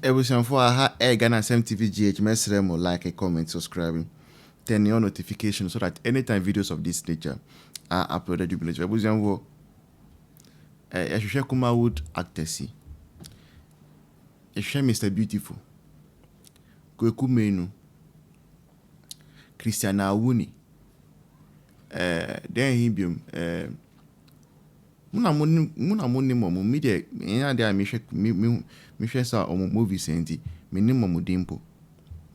Everyone for Ghana SMTV mesremo like, comment, subscribing, turn on notifications so that anytime videos of this nature are uploaded, you will know. Everyone for kumawood actors. Mr. Beautiful, Kweku Menu, Christian Awuni, then he be muna muni momu media ina dia me hwe sa omo movies enti me ni momu dimpo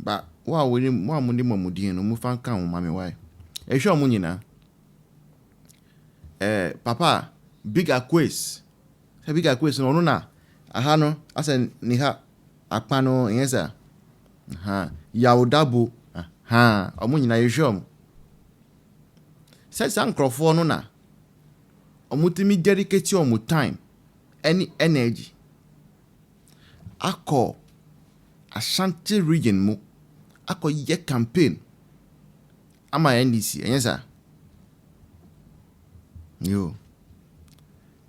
ba wa we mo amuni momu din no mu fan kan wo mame why ehwe omo nyina papa bigger quiz no na aha no asa ni ha akpa no yesa aha yaudabo aha omo nyina ehwe omo se san crofo no na omutimi dedicate omo time any energy akọ Ashanti region mu akọ ye campaign ama NDC enyesa yo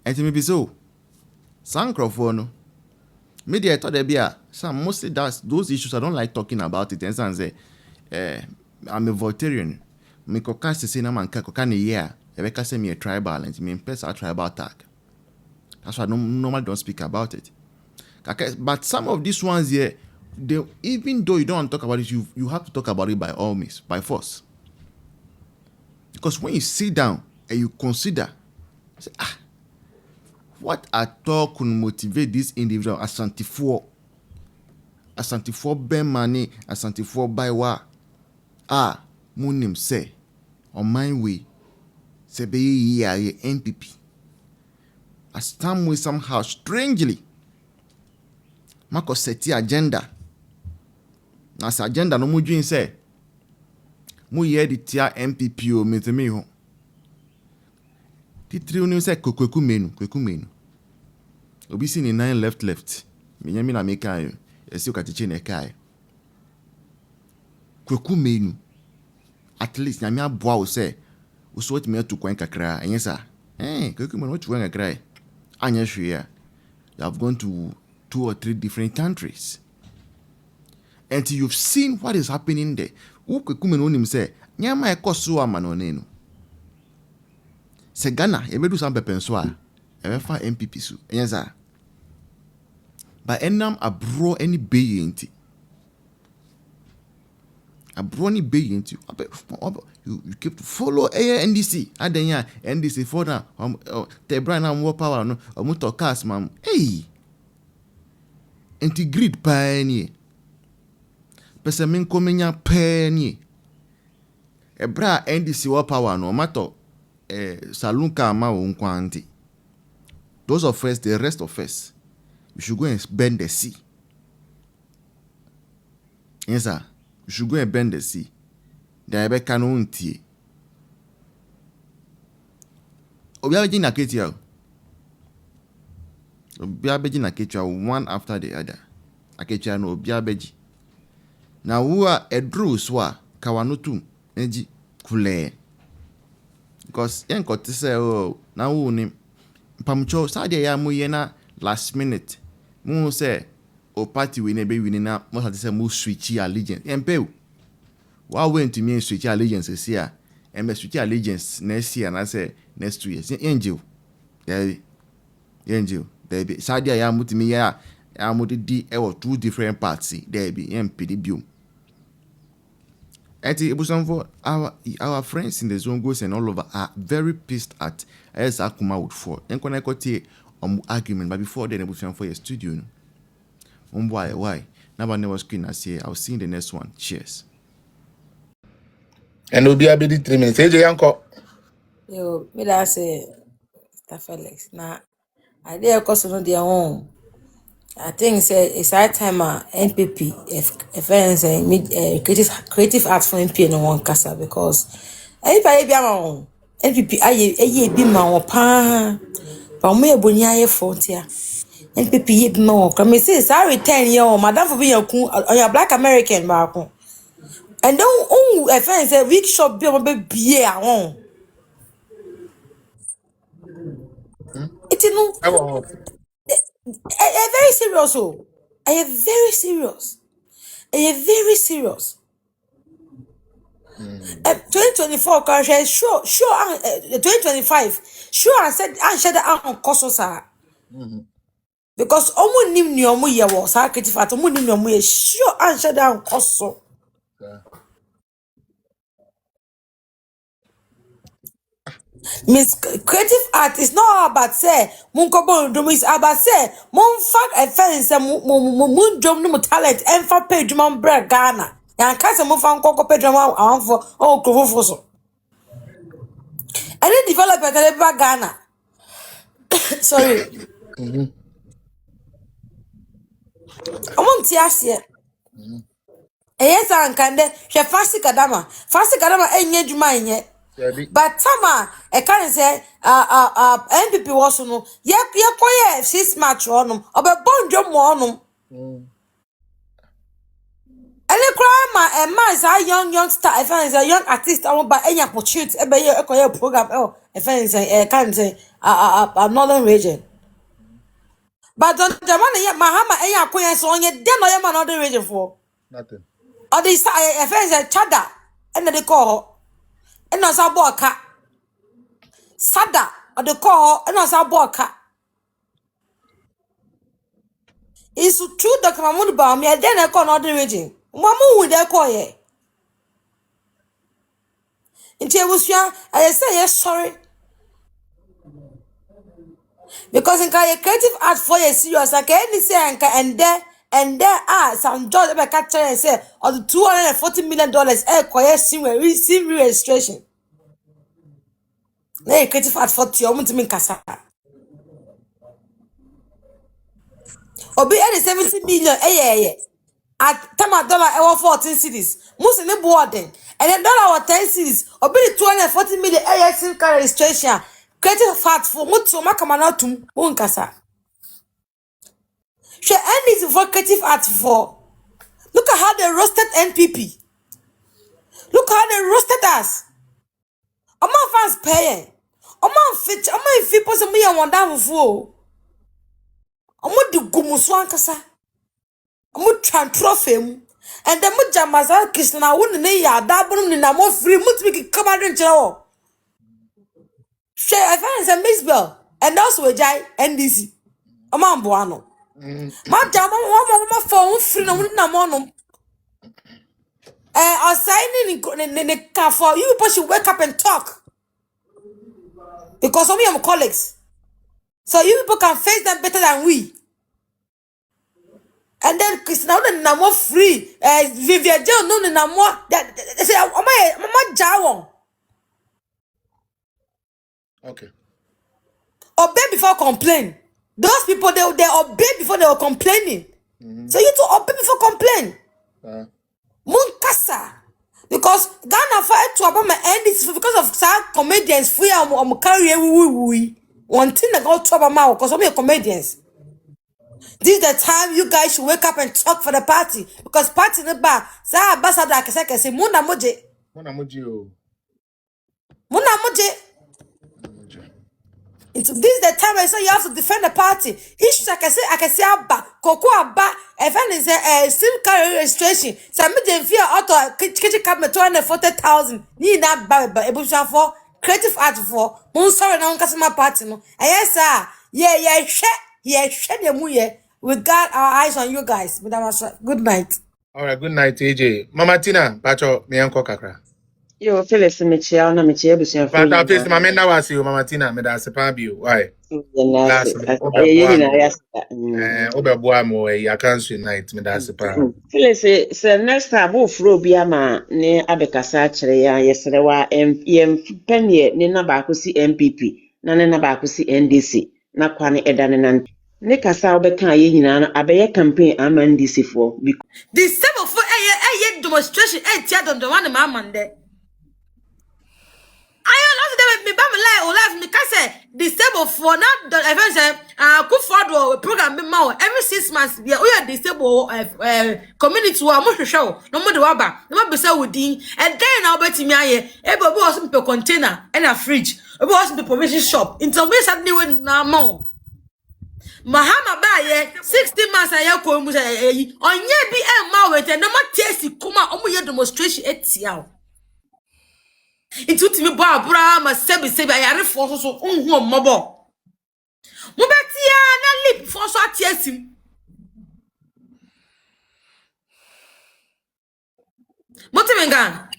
enti me be so sankrofo no media to there bia some mostly those issues I don't like talking about it and say I'm a Voltarian me koka se na man koka na year Rebecca say me a tribal and me pesa tribal tag. That's why I normally don't speak about it. Okay, but some of these ones here, they, even though you don't want to talk about it, you have to talk about it by all means, by force. Because when you sit down and you consider, say, what at all could motivate this individual Ashanti Fuɔ Ben Mani, Ashanti Fuɔ Baiwa, Munim say, on my way. Sebe ye NPP. As time we somehow strangely Mako seti agenda. As agenda no mujin say mu ye di tia NPP o metemi ho. Titri unu say kweku menu. Obi si ni 9 left. Minyami na meka yo. Esi o katiche na kai. Kweku menu. At least nyami aboa o say so what me to kwen kakra enye sa kweku man what kwen kakra anya hwe you have gone to 2 or 3 different countries and you've seen what is happening there kweku man onim say nyama e koso ama no ne no se Ghana e bedu sam pepenso a e be fa NPP su enye sa ba enam abro any beyenti abroni beyenti you keep to follow NDC adenya NDC for now the brand am more power no omuto cast mam integrate pani pese min komenya pani ebra NDC war power no matter saloon ka ma wo nkwanti those of us the rest of us we should go and bend the sea. Yes sir, we should go and bend the sea. Da ebe kanu ntie. Obi abeji na ketia. Obi abeji na ketia one after the other. Aketia no obi abeji. Na wo a edru so a kawanotum eji kule. Because yen kote se na wo ni pamcho sadia ya mu ye na last minute. Mu se o party we ne be win na mo say mu switch allegiance. Empe wa went to me switch allegiance this year and me switch allegiance next year and I say next 2 years angel there be sadia ya mutimi ya mutidi e were 2 different parts there be MPD biom eti ebuson for our friends in the zone goes and all over are very pissed at as kumawood for enkona ekotie argument but before then ebuson for your studio no why never never screen as here I'll see you in the next one. Cheers. And will be a bit 3 minutes. AJ Uncle. Yo, me da say Mr. Felix. Now, I dare cause no their own. I think it's that time NPP if creative arts for NPP no one kasa because anybody be am NPP aye bi ma wo pa pa mo e boni aye frontier NPP ye bi ma wo come say say return here madam for be yakun on your black American ba ko and then a friend say week shop be am be bie awon it no very serious oh I am very serious. I am very serious. 2024 currently sure 2025 sure I said I said that on course because omo nim ni omo ye wo sa creative art omo nim ni omo ye sure I said that on course. Miss creative art is not about say munko bon drum is about say mon fuck a fence mun drum no talent and for page mon bra Ghana yan ka se mon fa nko page drum an for o krofo so any developer that ever Ghana sorry I want to ask you yes and can de she fast kadama enye djuma enye but tama e kan say NPP was no ye koye 6 match onum obebon dwom onum any crime a man is a young star if is a young artist am ba enya opportunity e be ye koye program if is can say northern region but don't the man ye mahama enya koye so onye de no ye man northern region for Nothing. or the friends a chada and they call and as a boka sada or the call and as a boka it's true that Mamoud Baum me then I call other region Mamu with their call ye until was young I say yes sorry because in a creative art for a serious like any say and there are some judge ever capture and say or the $240 million call sim registration. Na creative art for ti omo timi kasa. Obi e 70 million at time dollar e 14 cities. Musi ne boarding. And then dollar 10 cities. Obi 240 million sim card registration. Creative art for mutu makama na tum won kasa. She end it for creative art for. Look at how they roasted NPP. Look how they roasted us. Omo fans paying. Omo fit person me and one down for. Omo di gumuso ankasa. Omo tran trophy mu. And then mo jamaza kisna won ne ya da bonum ni na mo free mo timi come out nchira wo. She I find a Miss Bell and also a jai NDC. Omo ambo ano. Ma jama mo phone free na won na mo no. Assigning in car for you people should wake up and talk. Because some of your colleagues. So you people can face them better than we. And then Christina na more free. Vivian Joe no na more that say mama jawon. Okay. Obey before complain. Those people they obey before they were complaining. So you to obey before complain. Munkasa. Because Ghana fight to about my end is because of some comedians free am carry we. One thing that go to about my because some of comedians. This is the time you guys should wake up and talk for the party. Because party in the bar, sa ambassador can say, Muna moje. Muna moji. This is the time I say you have to defend the party. Issues I can say abba, cocoa abba, if any is a SIM card registration. Some medium fear auto kitchen cabinet 240,000. Need not buy able for creative art for moon sorry no customer party no. And yes, sir. Yeah, share the muye. We got our eyes on you guys. Good night. All right, good night, AJ. Mama Tina, Pacho, me uncle Kakra. Yo, Phyllis, Michelle, na Michelle, Busian But I face my men now was you, Mama Tina, me that's a pabio. Why? Phyllis, so next time, we'll throw Biama near Abekasa, yesterday, penny, Nina Bakusi NPP, Nana Bakusi NDC, Nakwani Edanan. Nekasa Obeka Yin, Abeya campaign, I'm NDC for. The same for a demonstration, the one in my Monday. I love them me ba me lie or life me can say disabled for not the event could forward program be more every 6 months we are disabled community wa mo show no mo de wa ba no be say within and then now bet me aye e be was some container and a fridge e be was some provision shop in some way Saturday when na mo Mahama ba ye 60 months aye ko mu say onye bi e ma wete no ma tesi kuma omo ye demonstration etia. It would be Barbara, my sebi ayare for so unhu mobo. Mubetia na lip for so atiesim. Motimengan.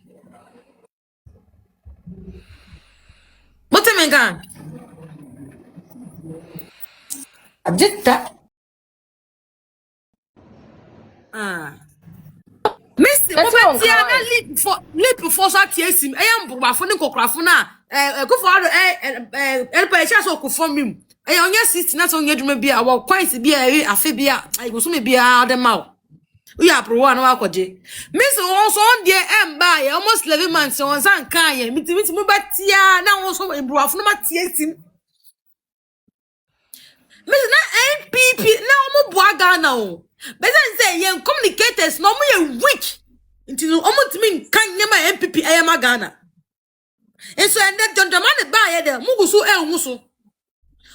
Ajita. Missy, Mubetia na lip for so atiesim. Ayam burwafo ni kokrafo na kufo elpa so kufo mim. Ey onye 60 na so onye dwuma bia wo coins bia afi bia go so me bia de mawo. We are pro one wakoje. Miss also on the buy almost 11 months on san kan ye. Miti mubatia na also improve no matiesim. Miss na NPP na omo boa Ghana o. Bezen say yen communicators no mo ye weak. Nti no omo timi kan nyema NPP ayema Ghana. Enso ende dondamane ba ye de mugusu enhuso.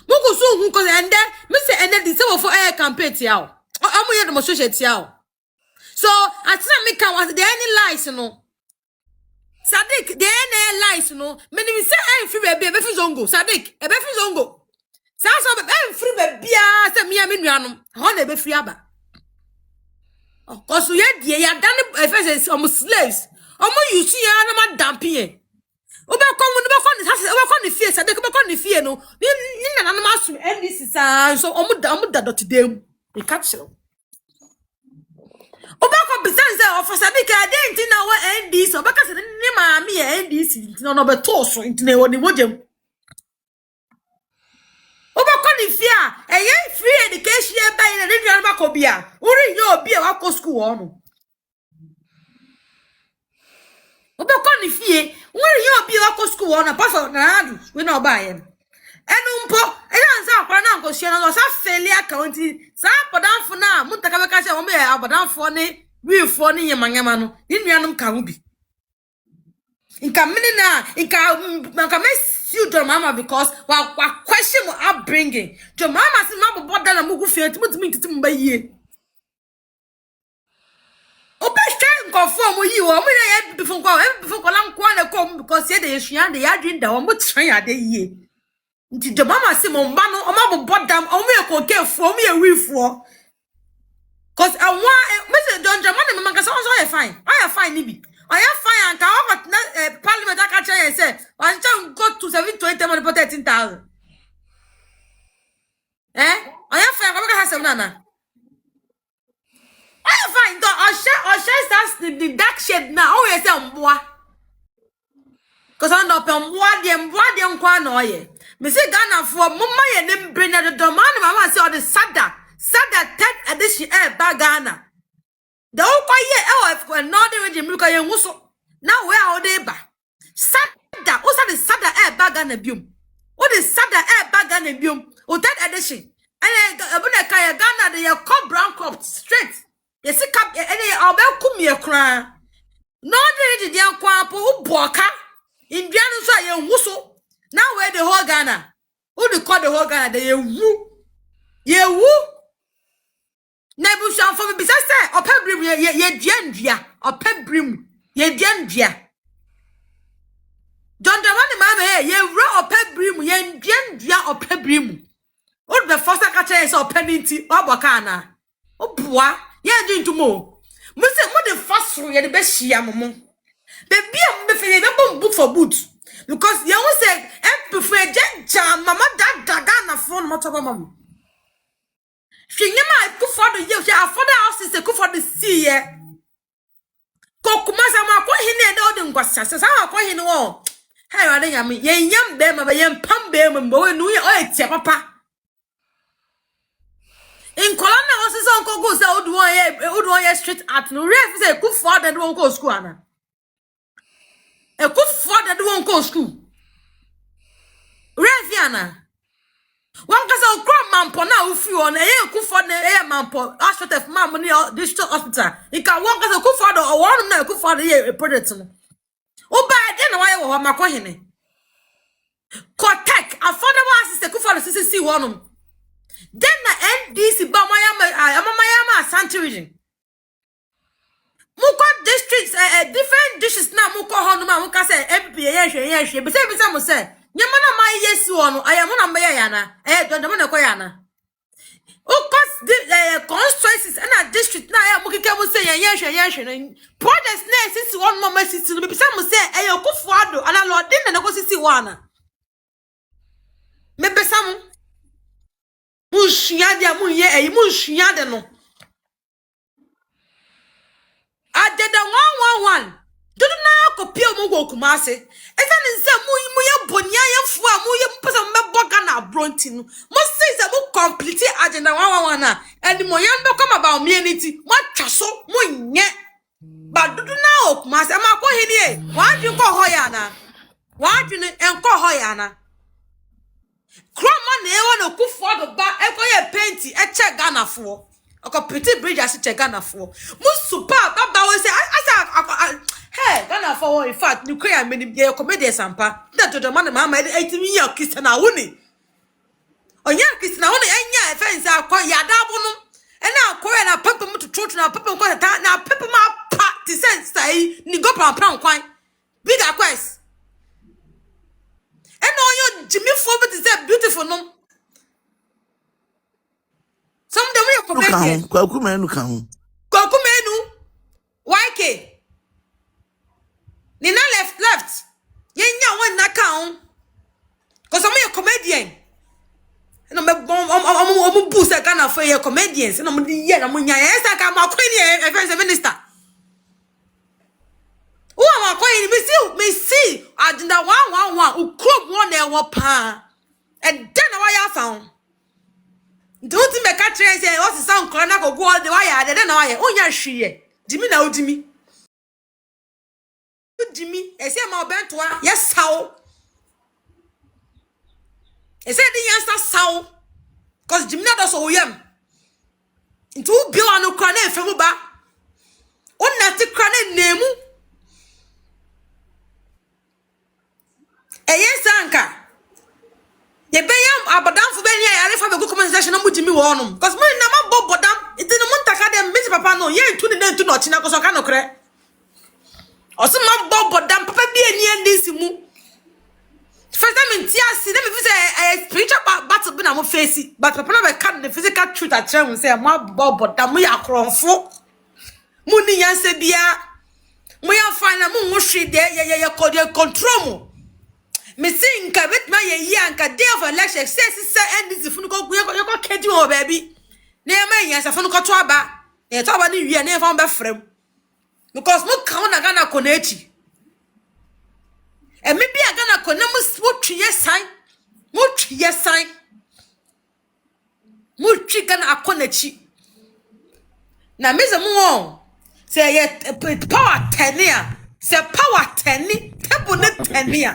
Mugusu hu ko ende me say ende di say for air campaign tia o. Omo ye demonstration tia o. So, at me can was there any lies, no? Sadik, there any lies, no? Many we say I'm free baby, a zongo. Sadik, a befi zongo. Sasa I'm free baby, say me a minuanum. Honey be free aba. Of course, we had done it almost slaves. Almost you see, I'm not damping. Overcome the fear, Sadik, overcome the fear, no. Nina, I'm asking, and this is so almost that today. We catch you. Obako bisanze officer bika didnt na wa NDC obaka se ni maami e NDC no beto so ntine woni wojem obako ni fia eye free education e ba ina ni nwa bako bia uri nye obi e wako school ono obako ni fie uri nye obi e wako school ono pastor na adu we na oba ye enu mpo ena nsa akwa na nko hye no sa failure account sa podanfo na mutaka beka se o me abodanfo ne wifo ne yemanyama no ni nuanum ka ho bi inka mini na inka me see your mama because wa question mo upbringing your mama si ma boboda na mugu fie timutimi ntitim ba yie obehwe nkofo mo yi wo mo na before ko lan kwa na kom because ye de yesua de yadwin da wo mo tran ade yie nti the mama say mo mba no o ma bobodam o mo ekokefo o mo ye wifo cause I want Mr. John Jamani mama so I fine ni bi I am fine and ka parliament aka tell say one time go to 720 money for 13,000 I am fine ka ha sem na I am fine do o share that's the dark shade now o ye say mboa cause I know pe mboa de nkwa na oye me say Ghana for mama ye nem bring na the man mama say all the sada 10th edition Ghana. The whole quiet northern region look at you now where are they ba? Sada, what's the sada Ghana bium? What is sada Ghana bium? Or 10th edition. And I Ghana they are brown crop straight. You see cap any about come here cry. Northern region they are quapo boka. Indian so you wuso. Now where the whole Ghana? Who they call the whole Ghana? They woo. Ye woo. Nebushan for me say opebrim ye diandua opebrim ye diandua John Dramani mama ye ro opebrim ye diandua opebrim o be first ka tell say openinti oboka na oboa ye di ntumo mo say mo the first ro ye de be hia mo baby am be fe be bom book for boot because ye won say prefer jam mama daga na phone mo to mama Shinyama ku for the year for the house is ku for the sea ye kokuma sama ko hine de odi ngwasa sama ko hine wo hey wa de yam ye yam be ma be yam pam be mbo we nu ye o etie papa in kolona wo se son ko go se odu ye street art no ref say ku for the won go school ana e ku for the won go school ref yana one person cry mampo na ufi on e Kufo na mampo hospital mam ni district hospital e ka one person Kufo do one na Kufo dey project no oba de na why wo makọ hene kotek affordable assistance Kufo CCC one Then na NDC ba mayama Asante region. Muko districts different dishes na muko ho no ma muka say MPP ye be say mo say nyama na my yesi wono ayamo na mbe ya na do na ko ya na ukos the constituencies and a district na ya mukike mo say ye projects na sisi won mama sisi no be say mo say Kufuado ana Lord na ko sisi wana me be sam mu hia dia mu ye mu hia de no adeda 111 dodo na ko pia mo go Kumase eza ne nse mu ye bonia ye fu a mu ye mpesa mbebo ga na bronti no mo say say mo complete agenda 111 na and mo yan be come about community mo twaso mo nye ba dodo na o Kumase ma ko hini e wadwe ko ho ya na wadwe ne enko ho ya na kroma na e wona Kufuado ba ekoye painti e che Ghana fo oko pretty bridge as che Ghana fo mu super baba we say asa hey Ghana fo in fact you cry many ye comedy sampa that to the man mama 18 year Christian na woni onya Christian na woni enya e fence akọ ya da bo no e na akọ na papa mu to na papa ko na papa ma pa ti sense sai ni go pam kwan big quest e no yo Gyimifuɔ but is beautiful no. Some of them we are Kwakumenu YK Nina left yenya one na count cuz some are comedian no me boost Ghana for your comedians no me ye na munya esa ka ma kwani e first minister who am kwani me see agenda 111 ukrom one e wo pa and then why you found don't me catch say what is sound corner go all the wire then na wire onya hwie Gyimi na odimi ese ma obentoa yes how ese di yansa saw cuz Gyimi na do so yam nti u bi anu kra na efemu ba onna ti kra na nemu eyensanka ye beyam abadamfo be nia yare fa be go conversation na mu Gyimi wo no cuz mo na ma bodam iti no muntaka dem misi papa no ye ntu ne ntu no chi na ko so ka no kre oso ma bodam papa bi eni ndisi mu first time ntia si dem fi say spiritual battle be na mo face but papa no be can the physical truth at tell say ma bodam ya kronfo mu ni yanse bia mo ya fine mu hwe de ye control mu me see nka bet ma ye anka day of election say NDC funu ko go keji o baby na e ma yan sa funu ko to aba e to aba ni wi na e fa be frem because mo kan na Ghana ko na echi e me bia Ghana ko na mo twiye san mo twi Ghana akona chi na me ze mo say ye power 10 ya say power 10 table ne 10 ya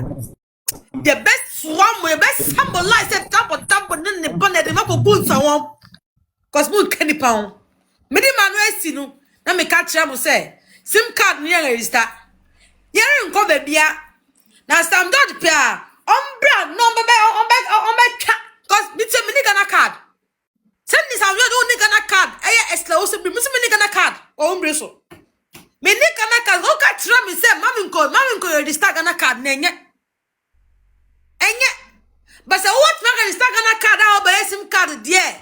the best one we best symbolize that double ne bonnet ma ko gunsa won cause mo kani pound me di manuel si no na me ka kire mo say sim card ne register yere nko ba bia na Sam Dodge pia ombra no be cause me tell me ni Ghana card send this out you ni Ghana card esla o se bi me ni Ghana card o ombre so me ni Ghana card o ka kire me say mami nko register Ghana card na enye but say what na register Ghana card how be sim card there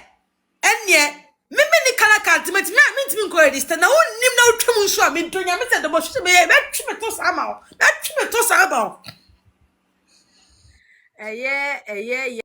enye me ni Ghana card me ntimi nko register na wonnim na wotwam nso a me ntonya me say the boss me twi me to sama o eye